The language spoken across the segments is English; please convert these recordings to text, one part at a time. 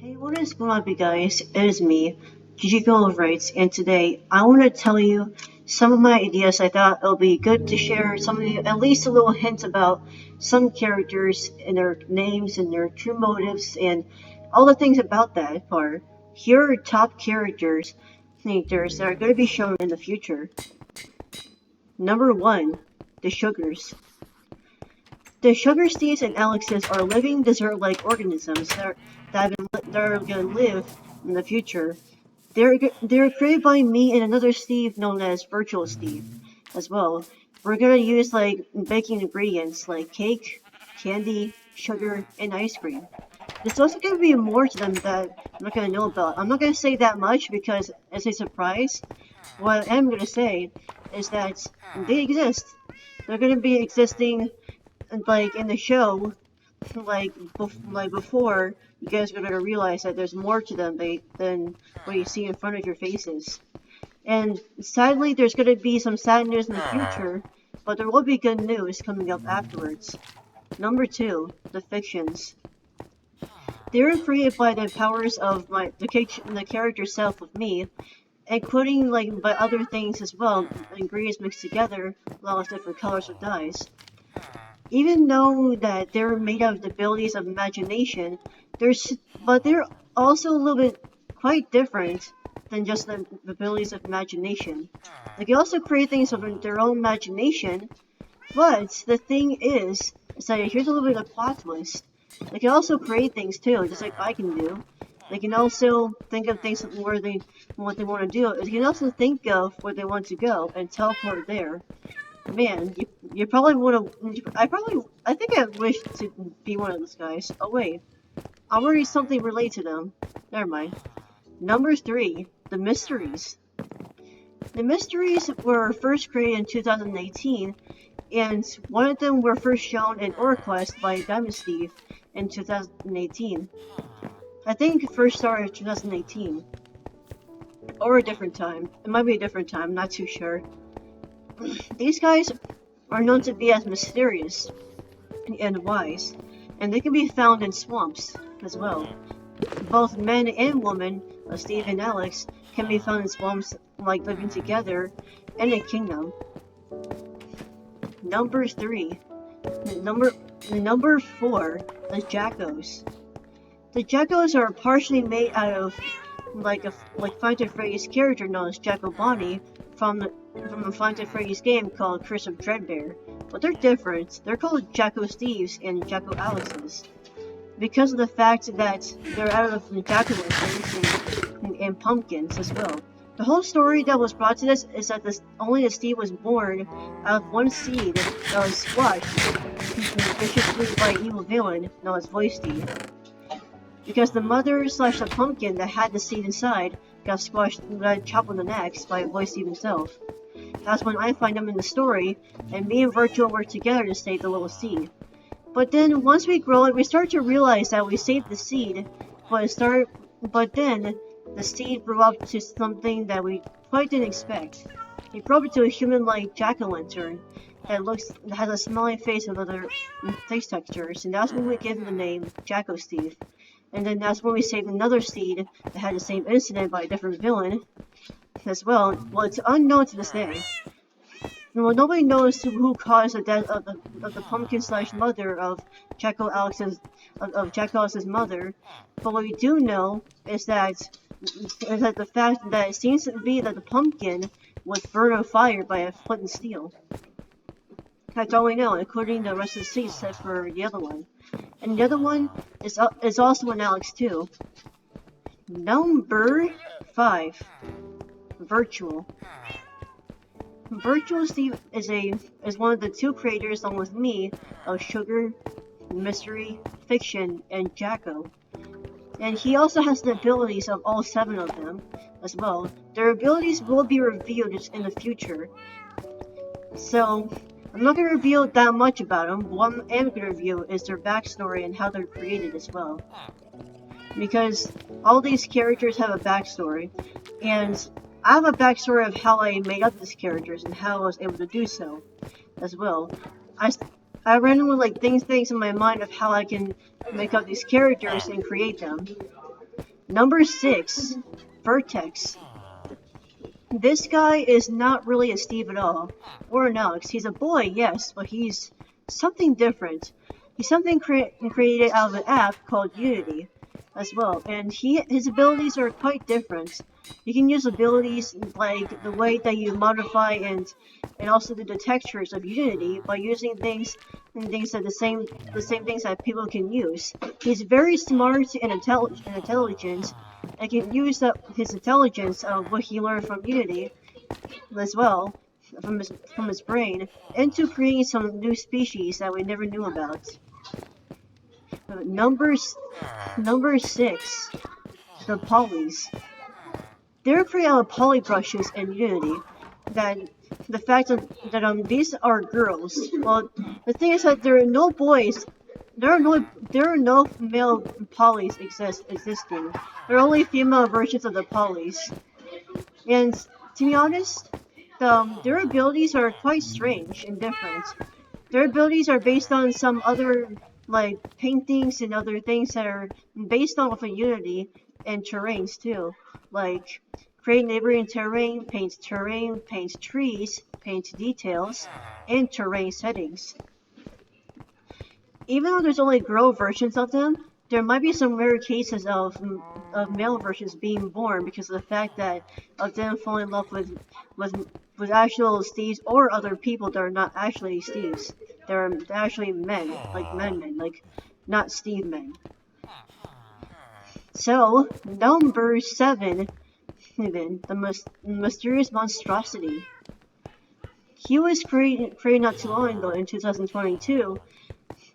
Hey, what is going on, you guys? It is me, Jacko, and today I want to tell you some of my ideas. I thought it'll be good to share some of you, at least a little hint about some characters and their names and their true motives and all the things about that part. Here are top characters that are going to be shown in the future. Number 1, the Sugars. The Sugar Steves and Alexes are living dessert-like organisms that are going to live in the future. They're created by me and another Steve known as Virtual Steve as well. We're going to use like baking ingredients like cake, candy, sugar, and ice cream. There's also going to be more to them that I'm not going to know about. I'm not going to say that much because, as a surprise, what I am going to say is that they exist. They're going to be existing like in the show, like before, you guys are gonna realize that there's more to them than what you see in front of your faces. And sadly, there's gonna be some sad news in the future, but there will be good news coming up afterwards. Number 2, the fictions. They were created by the powers of the character self of me, including like by other things as well, ingredients mixed together, along with different colors of dyes. Even though that they're made of the abilities of imagination, but they're also a little bit quite different than just the abilities of imagination. They can also create things of their own imagination, but the thing is that here's a little bit of a plot twist. They can also create things too, just like I can do. They can also think of things what they want to do. They can also think of where they want to go and teleport there. Man, you probably would have. I think I wish to be one of those guys. Oh wait, I'm already something related to them. Never mind. Number 3, the mysteries. The mysteries were first created in 2018, and one of them were first shown in Orquest by Diamond Steve in 2018. I think it first started in 2018, or a different time. It might be a different time. I'm not too sure. These guys are known to be as mysterious and wise, and they can be found in swamps as well. Both men and women, Steve and Alex, can be found in swamps, like living together in a kingdom. Number 3, number 4, the Jackos. The Jackos are partially made out of like Fighter Freddy's character known as Jacko Bonnie from the Fighter Freddy's game called Curse of Dreadbear, but they're different. They're called Jacko Steves and Jacko Alexes because of the fact that they're out of jack-o'-lanterns and pumpkins as well. The whole story that was brought to this is that only the Steve was born out of one seed that was squashed viciously by an evil villain known as Voice Steve. Because the mother / the pumpkin that had the seed inside got chopped on the neck by Voice Steve himself. That's when I find him in the story, and me and Virtual work together to save the little seed. But then once we grow it, we start to realize that we saved the seed, but then the seed grew up to something that we quite didn't expect. It grew up into a human-like jack-o'-lantern that has a smiling face and other face textures, and that's when we give him the name Jacko Steve. And then that's when we saved another seed that had the same incident by a different villain as well. Well, it's unknown to this day. Well, nobody knows who caused the death of the pumpkin / mother of Jacko Alex's mother. But what we do know is that the fact that it seems to be that the pumpkin was burned on fire by a flint and steel. That's all we know, including the rest of the seeds except for the other one. And the other one is also an Alex too. Number 5, Virtual. Virtual Steve is one of the 2 creators, along with me, of Sugar, Mystery, Fiction, and Jacko. And he also has the abilities of all 7 of them as well. Their abilities will be revealed in the future. So I'm not going to reveal that much about them. What I am going to reveal is their backstory and how they're created as well. Because all these characters have a backstory, and I have a backstory of how I made up these characters and how I was able to do so as well. I randomly think things in my mind of how I can make up these characters and create them. Number 6, Vertex. This guy is not really a Steve at all, or an Alex. He's a boy, yes, but he's something different. He's something created out of an app called Unity as well, and his abilities are quite different. You can use abilities like the way that you modify and also the textures of Unity by using things that the same things that people can use. He's very smart and intelligent. And can use his intelligence of what he learned from Unity as well, from his brain, into creating some new species that we never knew about. Number 6, the polys. They're created out of poly brushes in Unity. That the fact that these are girls. Well, the thing is that there are no boys. There are no male polys existing. There are only female versions of the polys. And to be honest, their abilities are quite strange and different. Their abilities are based on some other like paintings and other things that are based off of Unity and terrains too. Like create neighboring terrain, paint trees, paint details, and terrain settings. Even though there's only girl versions of them, there might be some rare cases of male versions being born because of the fact that of them falling in love with actual Steves or other people that are not actually Steves. They're actually men, like not Steve men. So, number 7, even the mysterious monstrosity. He was created not too long ago in 2022.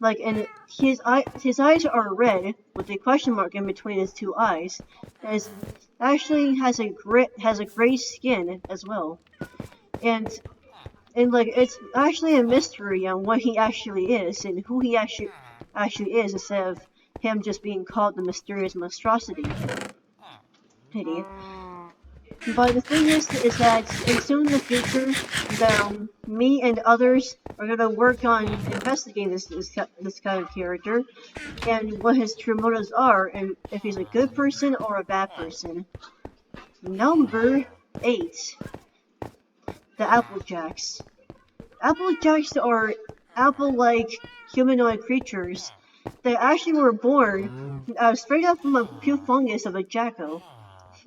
Like, and his eyes are red with a question mark in between his two eyes. And actually has a gray skin as well. And like it's actually a mystery on what he actually is and who he actually is, instead of him just being called the mysterious monstrosity. Pity. But the thing is that soon in the future, that me and others are gonna work on investigating this kind of character and what his true motives are, and if he's a good person or a bad person. Number 8, the Applejacks. Applejacks are apple-like humanoid creatures that actually were born straight up from a pure fungus of a Jacko,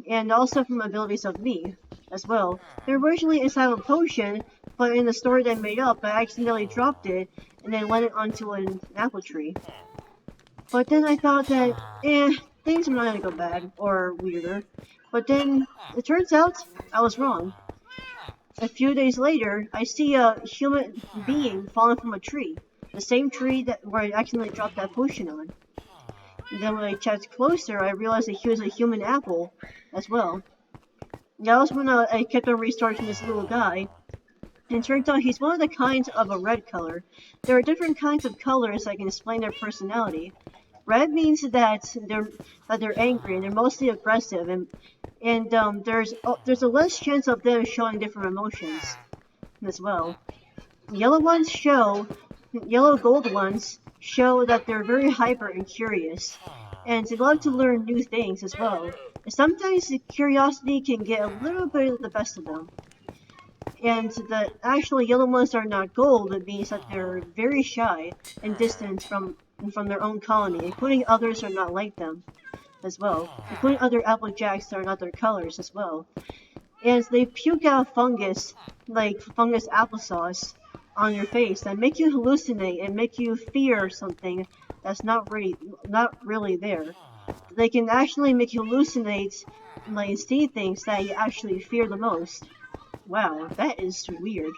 and also from abilities of me as well. They're originally inside of a potion, but in the story they made up, I accidentally dropped it and then let it onto an apple tree. But then I thought that, things are not gonna go bad or weirder. But then it turns out I was wrong. A few days later, I see a human being falling from a tree, the same tree where I accidentally dropped that potion on. And then when I checked closer, I realized that he was a human apple as well. That was when I kept on researching this little guy, and it turns out he's one of the kinds of a red color. There are different kinds of colors that can explain their personality. Red means that they're angry and they're mostly aggressive, and there's a less chance of them showing different emotions as well. Yellow gold ones show that they're very hyper and curious, and they love to learn new things as well. And sometimes the curiosity can get a little bit of the best of them. And the actual yellow ones are not gold. It means that they're very shy and distant from their own colony, including others who are not like them as well, including other Applejacks that are not their colors as well. And they puke out fungus, like fungus applesauce, on your face that make you hallucinate and make you fear something that's not really there. They can actually make you hallucinate, like see things that you actually fear the most. Wow, that is weird.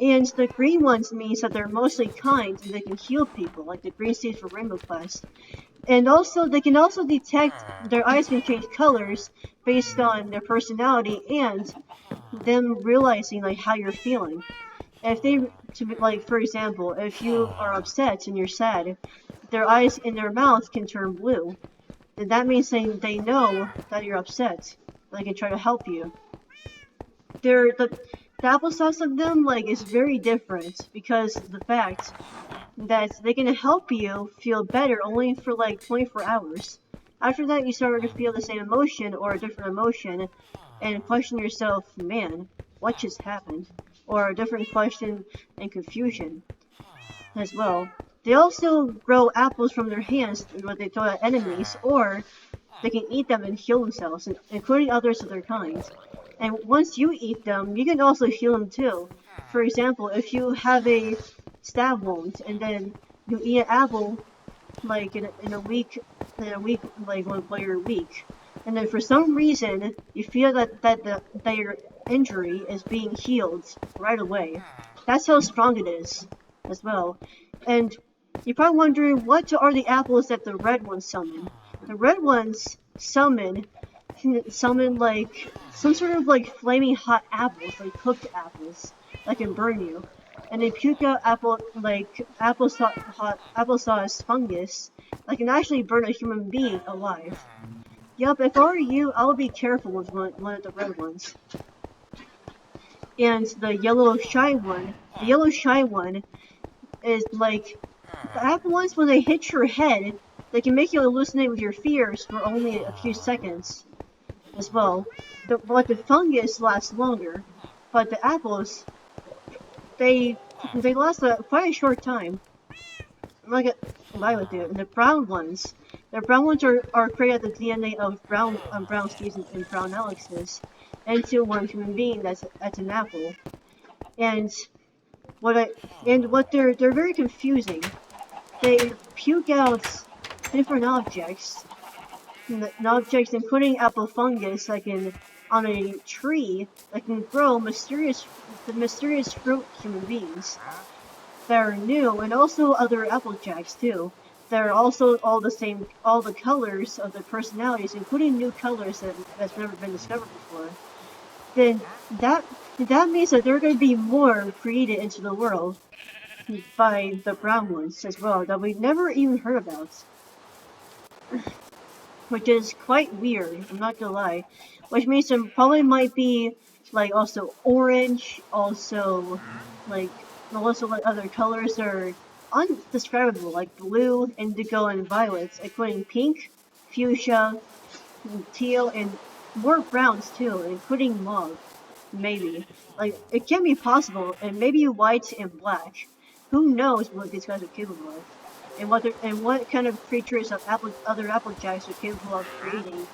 And the green ones means that they're mostly kind and they can heal people, like the green seeds for Rainbow Quest. And also, they can also detect, their eyes can change colors based on their personality and them realizing like how you're feeling. And if they, like for example, if you are upset and you're sad, their eyes and their mouth can turn blue. And that means they know that you're upset. They can try to help you. The applesauce of them is very different because of the fact that they can help you feel better only for 24 hours. After that, you start to feel the same emotion or a different emotion and question yourself, man, what just happened? Or a different question and confusion as well. They also grow apples from their hands when they throw at enemies, or they can eat them and heal themselves, including others of their kind. And once you eat them, you can also heal them too. For example, if you have a stab wound and then you eat an apple, like in a week, like while you're weak, and then for some reason you feel that your injury is being healed right away. That's how strong it is, as well. And you're probably wondering, what are the apples that the red ones summon? The red ones can summon like some sort of like flaming hot apples, like cooked apples, that can burn you. And they puke out applesauce fungus that can actually burn a human being alive. Yup, if I were you, I would be careful with one of the red ones. And the yellow shy one is like the apple ones. When they hit your head, they can make you hallucinate with your fears for only a few seconds as well. But the fungus lasts longer. But the apples, they last quite a short time. I'm not gonna lie with you. And the brown ones are created the DNA of brown Steve's and brown Alex's into one human being that's an apple. And they're very confusing. They puke out different objects, objects including apple fungus, like on a tree that can grow the mysterious fruit human beings that are new, and also other Applejacks too. They're also all the colors of their personalities, including new colors that's never been discovered before. Then that means that there are going to be more created into the world by the brown ones as well that we've never even heard about, which is quite weird. I'm not gonna lie. Which means there probably might be like also orange, also like other colors that are undescribable, like blue, indigo, and violets, including pink, fuchsia, teal, and more browns too, including mauve. Maybe. Like, it can be possible, and maybe white and black. Who knows what these guys are capable of? And what kind of creatures of other Applejacks are capable of creating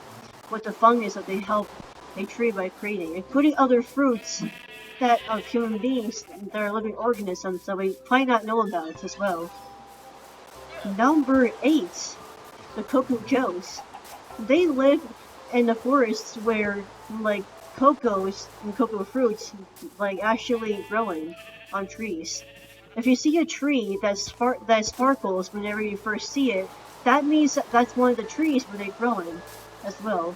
with the fungus that they help a tree by creating, including other fruits that of human beings that are living organisms that we might not know about as well. Number 8, the Cocoa Joes. They live in the forests where, like, cocos and cocoa fruits, like, actually growing on trees. If you see a tree that sparkles whenever you first see it, that means that's one of the trees where they're growing as well.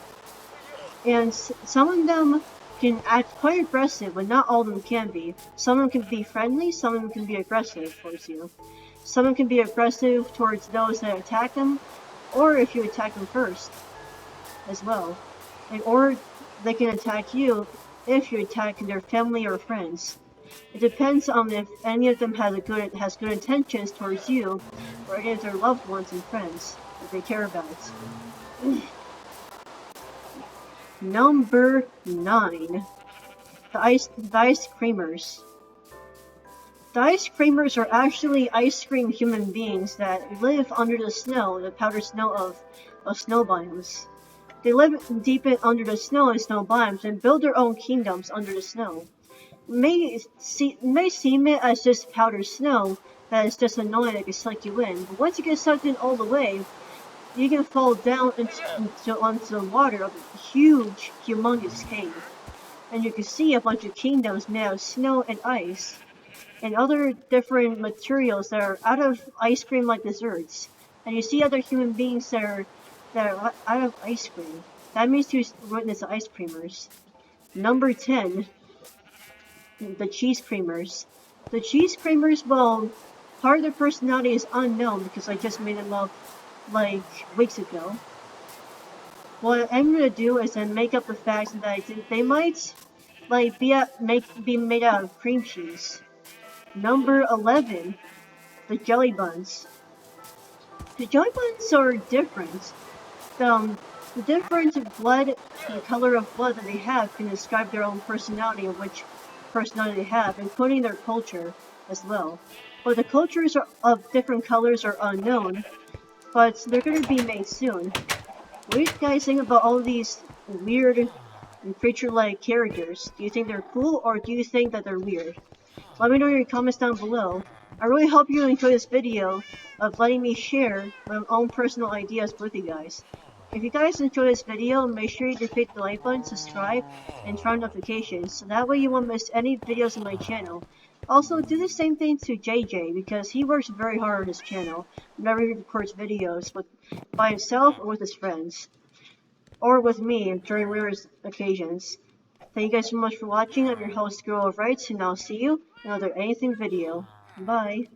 And some of them can act quite aggressive, but not all of them can be. Some of them can be friendly, some of them can be aggressive towards you. Some of them can be aggressive towards those that attack them, or if you attack them first as well. Or they can attack you if you attack their family or friends. It depends on if any of them has good intentions towards you, or any of their loved ones and friends that they care about. Number 9. The ice creamers. The ice creamers are actually ice cream human beings that live under the snow, the powdered snow of snow biomes. They live deep under the snow and snow biomes and build their own kingdoms under the snow. It may seem it as just powdered snow that is just annoying that can suck you in, but once you get sucked in all the way, you can fall down onto the water of a huge, humongous cave. And you can see a bunch of kingdoms made out of snow and ice, and other different materials that are out of ice cream like desserts. And you see other human beings that are out of ice cream. That means you witness the ice creamers. Number 10. The cheese creamers. The cheese creamers, well, part of their personality is unknown because I just made them up like weeks ago. What I'm gonna do is then make up the facts that they might like be made out of cream cheese. Number 11, the jelly buns. The jelly buns are different. the different blood, the color of blood that they have can describe their own personality and which personality they have, including their culture as well. But the cultures of different colors are unknown, but they're going to be made soon. What do you guys think about all these weird and creature-like characters? Do you think they're cool, or do you think that they're weird? Let me know in your comments down below. I really hope you enjoy this video of letting me share my own personal ideas with you guys. If you guys enjoy this video, make sure you hit the like button, subscribe, and turn on notifications, so that way you won't miss any videos on my channel. Also, do the same thing to JJ, because he works very hard on his channel whenever he records videos by himself or with his friends, or with me during rare occasions. Thank you guys so much for watching. I'm your host, Girl of Rights, and I'll see you in another Anything video. Bye.